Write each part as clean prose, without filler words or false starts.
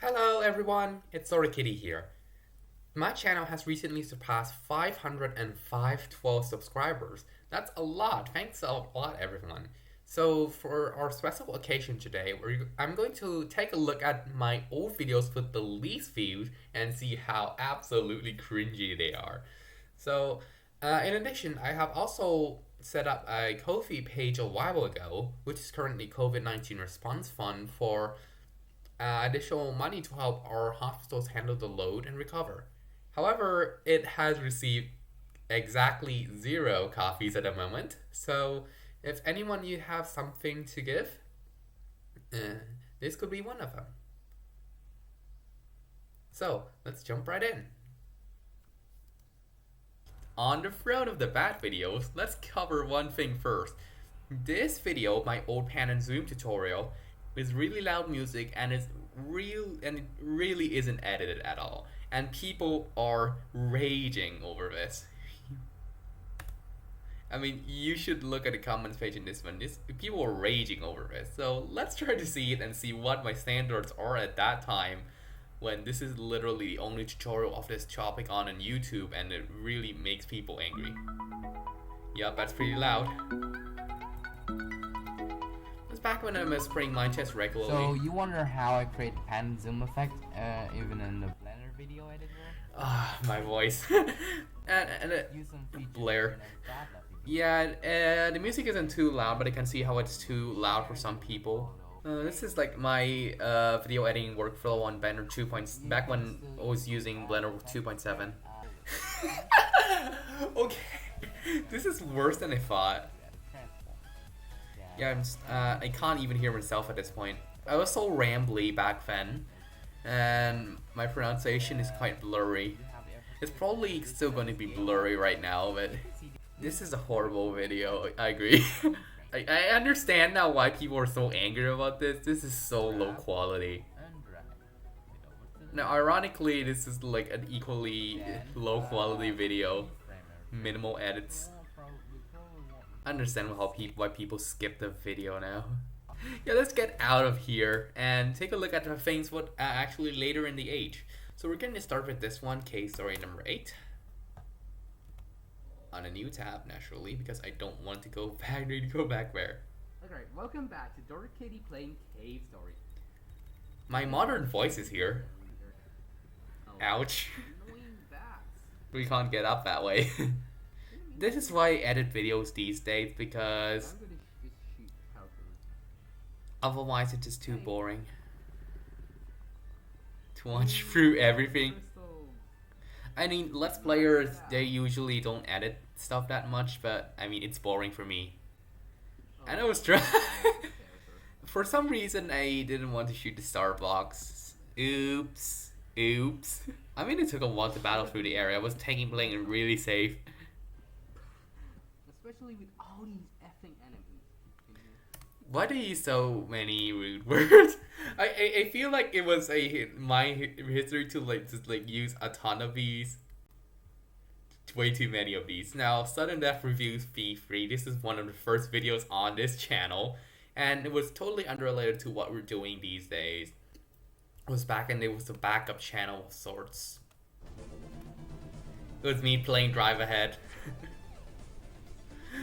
Hello everyone, it's SorryKitty here. My channel has recently surpassed 512 subscribers. That's a lot, thanks a lot everyone. So for our special occasion today, I'm going to take a look at my old videos with the least views and see how absolutely cringy they are. So in addition, I have also set up a Ko-fi page a while ago, which is currently COVID-19 response fund for additional money to help our hospitals handle the load and recover. However, it has received exactly 0 copies at the moment. So, if anyone you have something to give, this could be one of them. So, let's jump right in. On the front of the bad videos, let's cover one thing first. This video, my old pan and zoom tutorial, is really loud music and it really isn't edited at all. And people are raging over this. I mean, you should look at the comments page in this one. People are raging over this. So let's try to see it and see what my standards are at that time when this is literally the only tutorial of this topic on YouTube and it really makes people angry. Yup, that's pretty loud. It's back when I was spraying my chest regularly. So you wonder how I create pan and zoom effect even in the Blender video editor? My voice. and Use some features Blair. Yeah, the music isn't too loud, but I can see how it's too loud for some people. This is like my video editing workflow on Blender 2. Back when I was using Blender 2.7. Okay, this is worse than I thought. Yeah, I can't even hear myself at this point. I was so rambly back then, and my pronunciation is quite blurry. It's probably still going to be blurry right now, but this is a horrible video, I agree. I understand now why people are so angry about this. This is so low quality. Now, ironically, this is like an equally low quality video. Minimal edits. I understand why people skip the video now. Yeah, let's get out of here and take a look at the things what actually later in the age. So we're going to start with this one, case story number 8. On a new tab, naturally, because I don't want to go back. I need to go back there. Alright, welcome back to SorryKitty playing Cave Story. My modern voice is here. Ouch. We can't get up that way. This is why I edit videos these days, because otherwise it's just too boring to watch through everything. I mean, Let's Players, they usually don't edit stuff that much, but I mean, it's boring for me. And I was trying. For some reason, I didn't want to shoot the Starbucks. Oops. I mean, it took a while to battle through the area. I was playing it really safe. Especially with all these effing enemies. Why do you use so many rude words? I feel like it was my history to just use a ton of these. Way too many of these. Now, Sudden Death Reviews V3. This is one of the first videos on this channel, and it was totally unrelated to what we're doing these days. It was back and it was a backup channel of sorts. It was me playing Drive Ahead.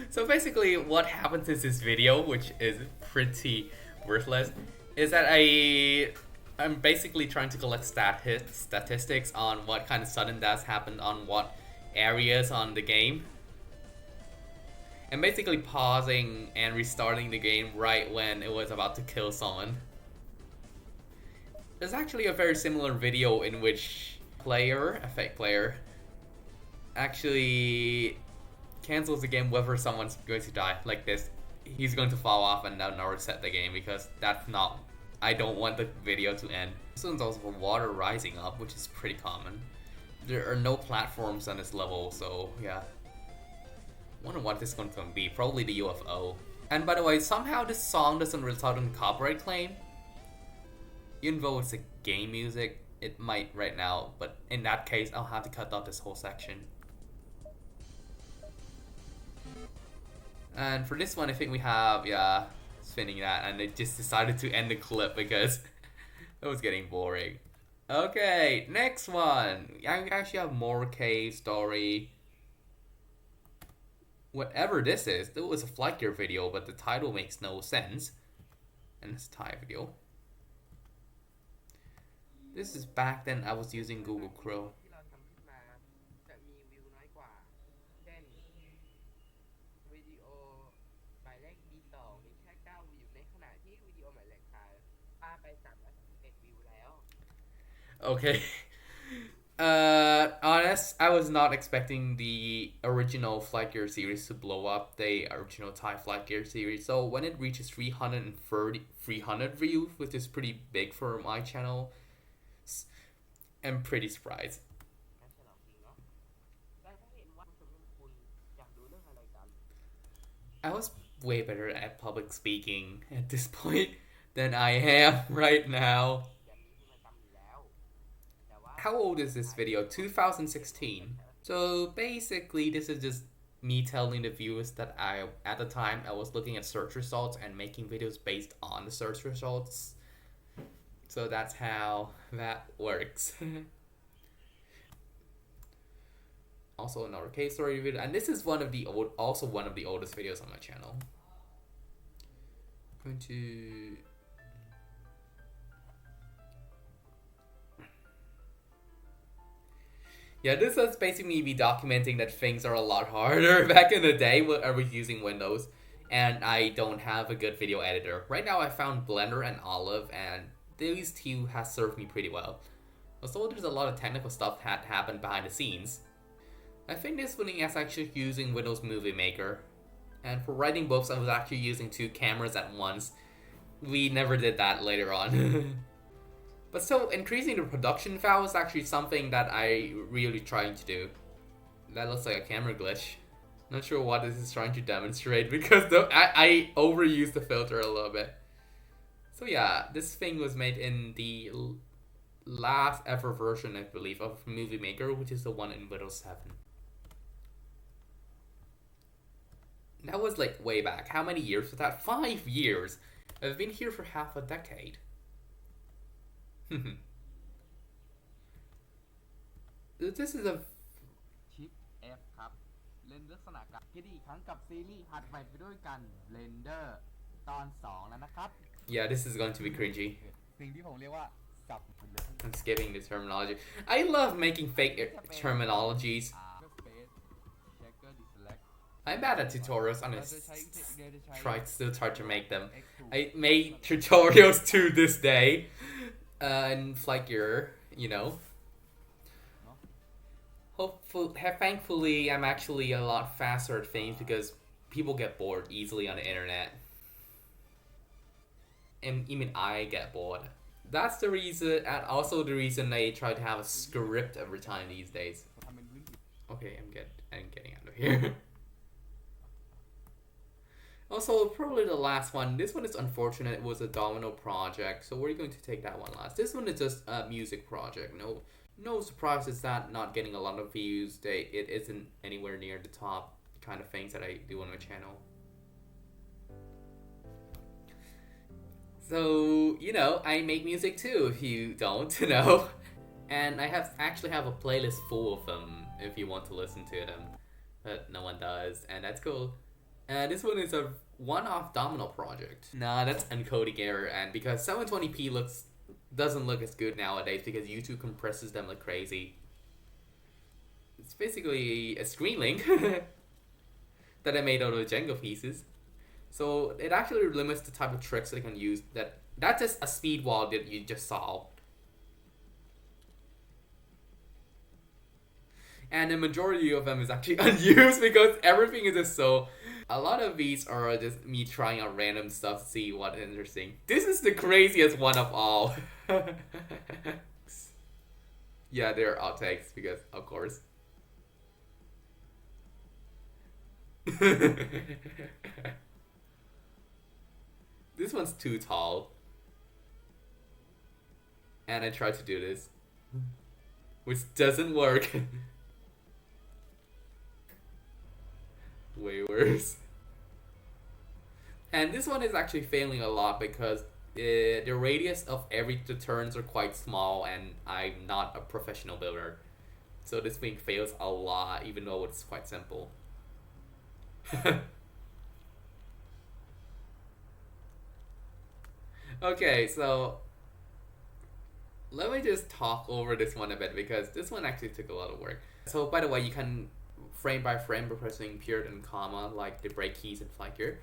So basically what happens in this video, which is pretty worthless, is that I'm basically trying to collect statistics on what kind of sudden deaths happened on what areas on the game. And basically pausing and restarting the game right when it was about to kill someone. There's actually a very similar video in which a fake player, actually cancels the game whether someone's going to die, like this. He's going to fall off and then reset the game because that's not... I don't want the video to end. This one's also water rising up, which is pretty common. There are no platforms on this level, so yeah. Wonder what this one's going to be. Probably the UFO. And by the way, somehow this song doesn't result in a copyright claim. Even though it's a game music, it might right now, but in that case, I'll have to cut out this whole section. And for this one, I think we have, spinning that, and it just decided to end the clip because it was getting boring. Okay, next one. I actually have more cave story. Whatever this is, it was a FlightGear video, but the title makes no sense. And it's a Thai video. This is back then I was using Google Chrome. ที่เราทำขึ้นมาจะมีวิวน้อยกว่าเช่นวิดีโอหมายเลข B2 มีแค่9วิวในขณะที่วิดีโอหมายเลข3ปาไป331วิวแล้ว Okay. Honest, I was not expecting the original FlightGear series to blow up, the original Thai FlightGear series. So when it reaches 300 views, which is pretty big for my channel, I'm pretty surprised. งั้นฉลองจริงเนาะแต่ถ้าเห็นว่าผู้ชมคุณอยากดูเรื่องอะไรกัน I was way better at public speaking at this point than I am right now. อย่างนี้คือมันจำอยู่แล้วแต่ว่า How old is this video? 2016. So basically, this is just me telling the viewers that at the time, I was looking at search results and making videos based on the search results. So that's how that works. Also another case story video, and this is one of the oldest videos on my channel. I'm going to Yeah, this was basically me documenting that things are a lot harder back in the day when I was using Windows and I don't have a good video editor. Right now I found Blender and Olive and these two has served me pretty well. Also, there's a lot of technical stuff that happened behind the scenes. I think this one is actually using Windows Movie Maker. And for writing books, I was actually using 2 cameras at once. We never did that later on. But still, increasing the production file is actually something that I really trying to do. That looks like a camera glitch. Not sure what this is trying to demonstrate because I overused the filter a little bit. So yeah, this thing was made in the last ever version, I believe, of Movie Maker, which is the one in Windows 7. That was like way back. How many years was that? 5 years! I've been here for half a decade. This is a ชิป F ครับเล่นลักษณะการคิดอีกครั้งกับซีรีส์หัดใหม่ไปด้วยกัน Blender ตอน2แล้วนะครับ Yeah, this is going to be cringy. สิ่งที่ผมเรียกว่าสับเลย I'm skipping the terminology. I love making fake terminologies. Space Checker Deselect I'm bad at tutorials and I เราจะใช้เราจะใช้ still try to make them. I made tutorials to this day. And FlightGear, you know. Thankfully, I'm actually a lot faster at things because people get bored easily on the internet. And even I get bored. That's the reason, and also the reason I try to have a script every time these days. ทำเป็นพื้นฐาน Okay, I'm getting out of here. Also, probably the last one. This one is unfortunate. It was a domino project, so we're going to take that one last. This one is just a music project. No surprise it's not getting a lot of views. It isn't anywhere near the top kind of things that I do on my channel. So, you know, I make music too, if you don't know. And I actually have a playlist full of them if you want to listen to them. But no one does, and that's cool. This one is a one-off domino project. Nah, that's encoding error, and because 720p doesn't look as good nowadays because YouTube compresses them like crazy. It's basically a screen link that I made out of Jenga pieces. So it actually limits the type of tricks I can use. That's just a speed wall that you just solved. And the majority of them is actually unused because everything is just so... A lot of these are just me trying out random stuff to see what's interesting. This is the craziest one of all. Yeah, they're outtakes because, of course. This one's too tall. And I tried to do this. Which doesn't work. Way worse. And this one is actually failing a lot because the radius of every the turns are quite small, and I'm not a professional builder, so this thing fails a lot, even though it's quite simple. Okay, so let me just talk over this one a bit, because this one actually took a lot of work. So by the way, you can frame by frame by pressing period and comma like the break keys in FlightGear.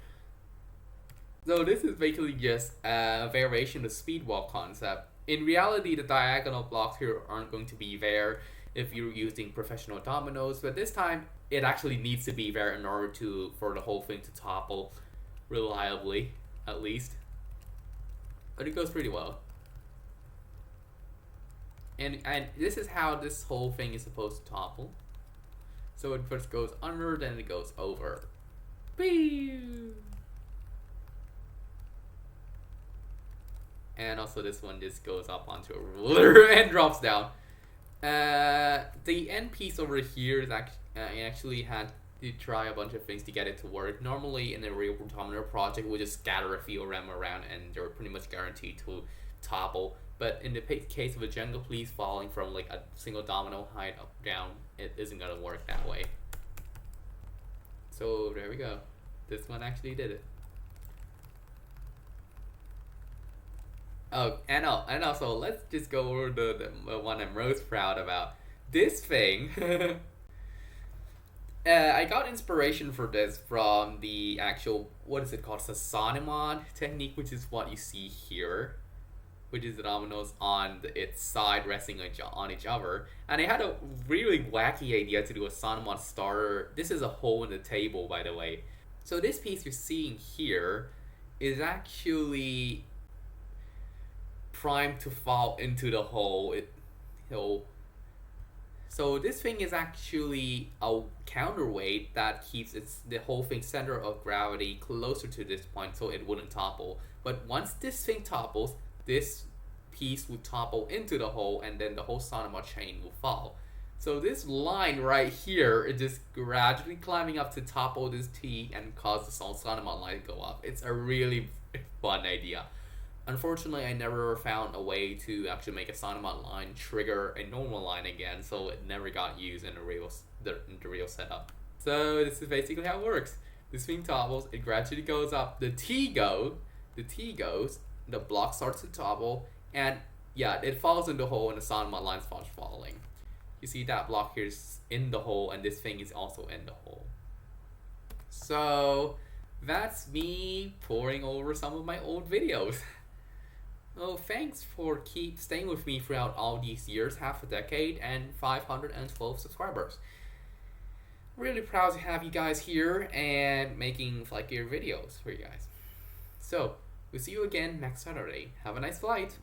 So this is basically just a variation of the speed walk concept. In reality, the diagonal blocks here aren't going to be there if you're using professional dominoes, but this time it actually needs to be there in order for the whole thing to topple reliably, at least. But it goes pretty well. And this is how this whole thing is supposed to topple. So it first goes under, then it goes over. Pew! And also this one just goes up onto a ruler and drops down. The end piece over here is I actually had to try a bunch of things to get it to work. Normally in a real Rondomino project, we just scatter a few of them around and they're pretty much guaranteed to topple. But in the case of a jungle piece falling from like a single domino height up down, it isn't gonna work that way. So there we go. This one actually did it. Oh, and also let's just go over the one I'm most proud about. This thing. I got inspiration for this from the actual, what is it called, Sasanimon technique, which is what you see here, which is the dominoes on its side resting on each other. And I had a really wacky idea to do a Sasanimon starter. This is a hole in the table, by the way. So this piece you're seeing here is actually primed to fall into the hole. So this thing is actually a counterweight that keeps the whole thing center of gravity closer to this point, so it wouldn't topple. But once this thing topples, this piece would topple into the hole, and then the whole Sanima chain will fall. So this line right here is just gradually climbing up to topple this T and cause the Sanima line to go up. It's a really fun idea. Unfortunately, I never found a way to actually make a Sanima line trigger a normal line again, so it never got used in the real setup. So this is basically how it works. This thing topples, it gradually goes up, the T goes, the block starts to topple, and yeah, it falls in the hole and the Sanima line starts falling. You see that block here is in the hole, and this thing is also in the hole. So that's me pouring over some of my old videos. Well, thanks for staying with me throughout all these years, half a decade, and 512 subscribers. Really proud to have you guys here and making FlightGear videos for you guys. So, we'll see you again next Saturday. Have a nice flight!